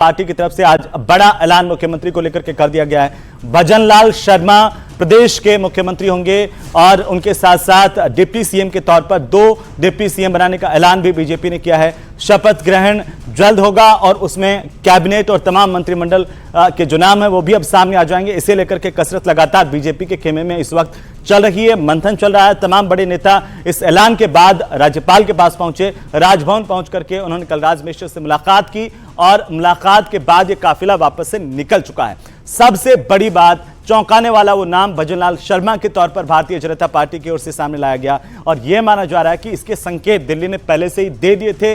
Party की तरफ से आज बड़ा ऐलान मुख्यमंत्री को लेकर के कर दिया गया है। भजनलाल शर्मा प्रदेश के मुख्यमंत्री होंगे और उनके साथ साथ डिप्टी सीएम के तौर पर 2 डिप्टी सीएम बनाने का ऐलान भी बीजेपी ने किया है। शपथ ग्रहण जल्द होगा और उसमें कैबिनेट और तमाम मंत्रिमंडल के जो नाम है वो भी अब सामने आ जाएंगे। इसे लेकर के कसरत लगातार बीजेपी के खेमे में इस वक्त चल रही है, मंथन चल रहा है। तमाम बड़े नेता इस ऐलान के बाद राज्यपाल के पास पहुंचे, राजभवन पहुंच करके उन्होंने कलराज मिश्र से मुलाकात की और मुलाकात के बाद ये काफिला वापस से निकल चुका है। सबसे बड़ी बात, चौंकाने वाला वो नाम भजनलाल शर्मा के तौर पर भारतीय जनता पार्टी की ओर से सामने लाया गया और यह माना जा रहा है कि इसके संकेत दिल्ली ने पहले से ही दे दिए थे।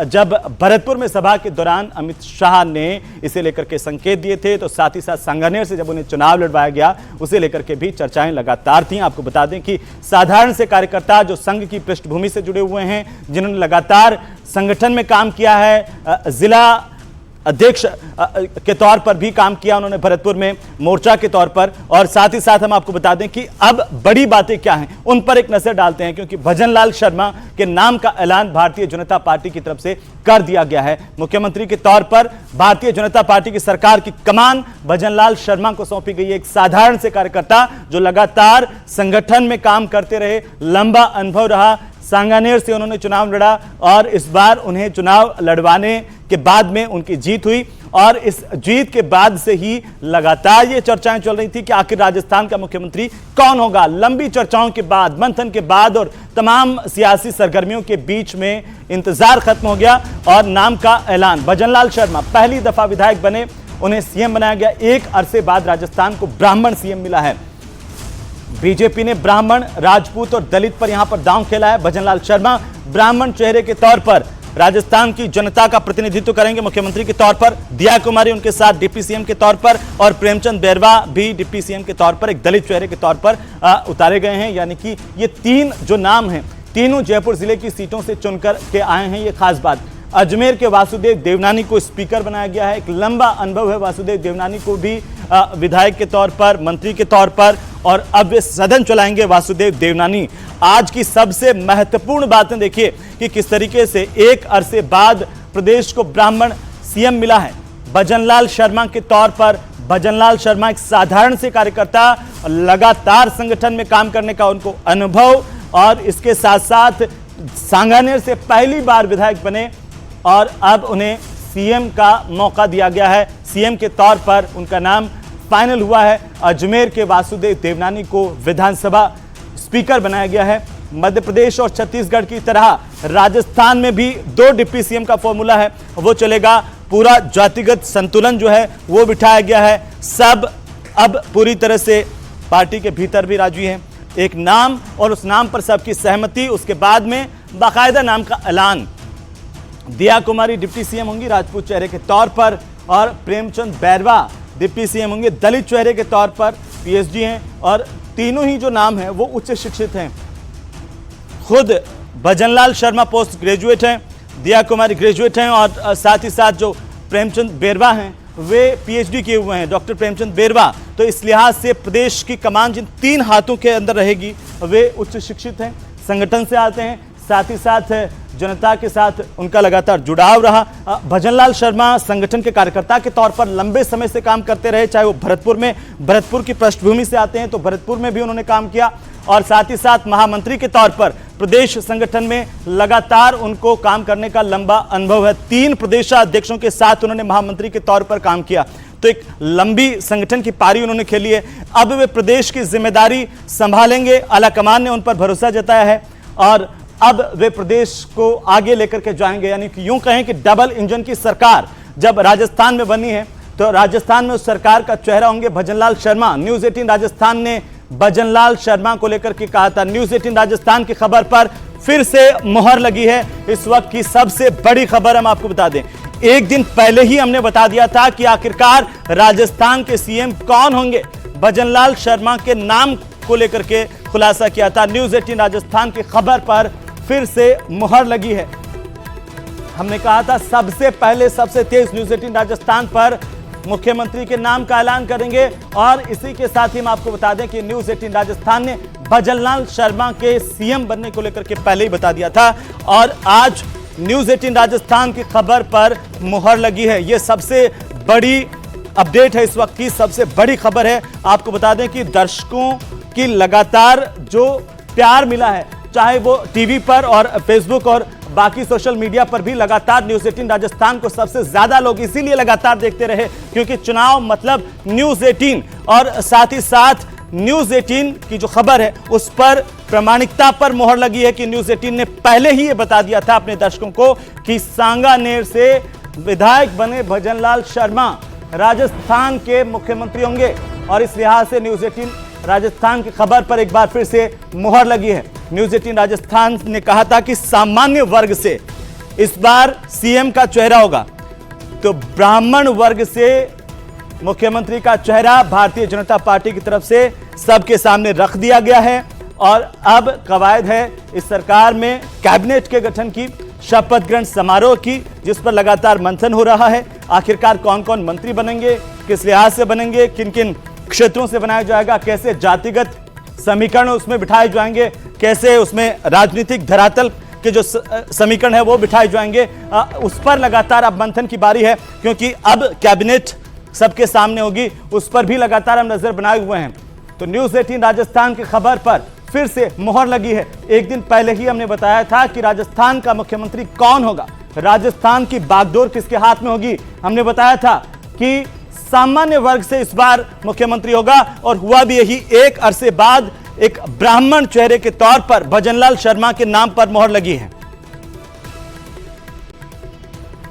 जब भरतपुर में सभा के दौरान अमित शाह ने इसे लेकर के संकेत दिए थे, तो साथ ही साथ सांगानेर से जब उन्हें चुनाव लड़वाया गया उसे लेकर के भी चर्चाएं लगातार थी। आपको बता दें कि साधारण से कार्यकर्ता जो संघ की पृष्ठभूमि से जुड़े हुए हैं, जिन्होंने लगातार संगठन में काम किया है, जिला अध्यक्ष के तौर पर भी काम किया उन्होंने भरतपुर में मोर्चा के तौर पर, और साथ ही साथ हम आपको बता दें कि अब बड़ी बातें क्या हैं उन पर एक नजर डालते हैं, क्योंकि भजनलाल शर्मा के नाम का ऐलान भारतीय जनता पार्टी की तरफ से कर दिया गया है। मुख्यमंत्री के तौर पर भारतीय जनता पार्टी की सरकार की कमान भजनलाल शर्मा को सौंपी गई है। एक साधारण से कार्यकर्ता जो लगातार संगठन में काम करते रहे, लंबा अनुभव रहा, सांगानेर से उन्होंने चुनाव लड़ा और इस बार उन्हें चुनाव लड़वाने के बाद में उनकी जीत हुई और इस जीत के बाद से ही लगातार ये चर्चाएं चल रही थी कि आखिर राजस्थान का मुख्यमंत्री कौन होगा। लंबी चर्चाओं के बाद, मंथन के बाद और तमाम सियासी सरगर्मियों के बीच में इंतजार खत्म हो गया और नाम का ऐलान। भजनलाल शर्मा पहली दफा विधायक बने, उन्हें सीएम बनाया गया। एक अरसे बाद राजस्थान को ब्राह्मण सीएम मिला है। बीजेपी ने ब्राह्मण, राजपूत और दलित पर यहां पर दांव खेला है। भजनलाल शर्मा ब्राह्मण चेहरे के तौर पर राजस्थान की जनता का प्रतिनिधित्व करेंगे मुख्यमंत्री के तौर पर। दिया कुमारी उनके साथ डिप्टी सीएम के तौर पर और प्रेमचंद बैरवा भी डिप्टी सीएम के तौर पर एक दलित चेहरे के तौर पर उतारे गए हैं। यानी कि ये 3 जो नाम हैं, तीनों जयपुर जिले की सीटों से चुनकर के आए हैं। ये खास बात, अजमेर के वासुदेव देवनानी को स्पीकर बनाया गया है। एक लंबा अनुभव है वासुदेव देवनानी को भी विधायक के तौर पर, मंत्री के तौर पर, और अब वे सदन चलाएंगे वासुदेव देवनानी। आज की सबसे महत्वपूर्ण बातें देखिए कि किस तरीके से एक अरसे बाद प्रदेश को ब्राह्मण सीएम मिला है भजनलाल शर्मा के तौर पर। भजनलाल शर्मा एक साधारण से कार्यकर्ता, लगातार संगठन में काम करने का उनको अनुभव और इसके साथ साथ सांगानेर से पहली बार विधायक बने और अब उन्हें सीएम का मौका दिया गया है। सीएम के तौर पर उनका नाम फाइनल हुआ है। अजमेर के वासुदेव देवनानी को विधानसभा स्पीकर बनाया गया है। मध्य प्रदेश और छत्तीसगढ़ की तरह राजस्थान में भी 2 डिप्टी सीएम का फॉर्मूला है, वो चलेगा। पूरा जातिगत संतुलन जो है वो बिठाया गया है। सब अब पूरी तरह से पार्टी के भीतर भी राजी हैं। एक नाम और उस नाम पर सबकी सहमति, उसके बाद में बाकायदा नाम का ऐलान। दिया कुमारी डिप्टी सीएम होंगी राजपूत चेहरे के तौर पर और प्रेमचंद बैरवा डिप्टी सीएम होंगे दलित चेहरे के तौर पर, पीएचडी हैं और तीनों ही जो नाम हैं वो उच्च शिक्षित हैं। खुद भजनलाल शर्मा पोस्ट ग्रेजुएट हैं, दिया कुमारी ग्रेजुएट हैं और साथ ही साथ जो प्रेमचंद बैरवा हैं वे पीएचडी किए हुए हैं, डॉक्टर प्रेमचंद बैरवा। तो इस लिहाज से प्रदेश की कमान जिन 3 हाथों के अंदर रहेगी वे उच्च शिक्षित हैं, संगठन से आते हैं, साथ ही साथ जनता के साथ उनका लगातार जुड़ाव रहा। भजनलाल शर्मा संगठन के कार्यकर्ता के तौर पर लंबे समय से काम करते रहे, चाहे वो भरतपुर की पृष्ठभूमि से आते हैं तो भरतपुर में भी उन्होंने काम किया और साथ ही साथ महामंत्री के तौर पर प्रदेश संगठन में लगातार उनको काम करने का लंबा अनुभव है। 3 प्रदेशाध्यक्षों के साथ उन्होंने महामंत्री के तौर पर काम किया, तो एक लंबी संगठन की पारी उन्होंने खेली है। अब वे प्रदेश की जिम्मेदारी संभालेंगे, आलाकमान ने उन पर भरोसा जताया है और अब वे प्रदेश को आगे लेकर के जाएंगे। यानी कि यूं कहें कि डबल इंजन की सरकार जब राजस्थान में बनी है तो राजस्थान में उस सरकार का चेहरा होंगे भजनलाल शर्मा। न्यूज 18 राजस्थान ने भजनलाल शर्मा को लेकर के कहा था। न्यूज 18 राजस्थान की खबर पर फिर से मुहर लगी है। इस वक्त की सबसे बड़ी खबर हम आपको बता दें, एक दिन पहले ही हमने बता दिया था कि आखिरकार राजस्थान के सीएम कौन होंगे। भजनलाल शर्मा के नाम को लेकर के खुलासा किया था। न्यूज 18 राजस्थान की खबर पर फिर से मुहर लगी है। हमने कहा था सबसे पहले सबसे तेज न्यूज 18 राजस्थान पर मुख्यमंत्री के नाम का ऐलान करेंगे और इसी के साथ ही हम आपको बता दें कि न्यूज 18 राजस्थान ने भजनलाल शर्मा के सीएम बनने को लेकर के पहले ही बता दिया था और आज न्यूज 18 राजस्थान की खबर पर मुहर लगी है। यह सबसे बड़ी अपडेट है, इस वक्त की सबसे बड़ी खबर है। आपको बता दें कि दर्शकों की लगातार जो प्यार मिला है, चाहे वो टीवी पर और फेसबुक और बाकी सोशल मीडिया पर भी, लगातार न्यूज 18 राजस्थान को सबसे ज्यादा लोग इसीलिए लगातार देखते रहे क्योंकि चुनाव मतलब न्यूज 18, और साथ ही साथ न्यूज 18 की जो खबर है उस पर प्रामाणिकता पर मोहर लगी है कि न्यूज 18 ने पहले ही ये बता दिया था अपने दर्शकों को कि सांगानेर से विधायक बने भजनलाल शर्मा राजस्थान के मुख्यमंत्री होंगे। और इस लिहाज से न्यूज 18 राजस्थान की खबर पर एक बार फिर से मुहर लगी है। न्यूज 18 राजस्थान ने कहा था कि सामान्य वर्ग से इस बार सीएम का चेहरा होगा, तो ब्राह्मण वर्ग से मुख्यमंत्री का चेहरा भारतीय जनता पार्टी की तरफ से सबके सामने रख दिया गया है। और अब कवायद है इस सरकार में कैबिनेट के गठन की, शपथ ग्रहण समारोह की, जिस पर लगातार मंथन हो रहा है। आखिरकार कौन कौन मंत्री बनेंगे, किस लिहाज से बनेंगे, किन किन क्षेत्रों से बनाया जाएगा, कैसे जातिगत समीकरण उसमें बिठाए जाएंगे, कैसे उसमें राजनीतिक धरातल के जो समीकरण है वो बिठाए जाएंगे, उस पर लगातार अब मंथन की बारी है क्योंकि अब कैबिनेट सबके सामने होगी, उस पर भी लगातार हम नजर बनाए हुए हैं। तो न्यूज 18 राजस्थान की खबर पर फिर से मोहर लगी है। एक दिन पहले ही हमने बताया था कि राजस्थान का मुख्यमंत्री कौन होगा, राजस्थान की बागडोर किसके हाथ में होगी। हमने बताया था कि सामान्य वर्ग से इस बार मुख्यमंत्री होगा और हुआ भी यही। एक अरसे बाद एक ब्राह्मण चेहरे के तौर पर भजनलाल शर्मा के नाम पर मोहर लगी है।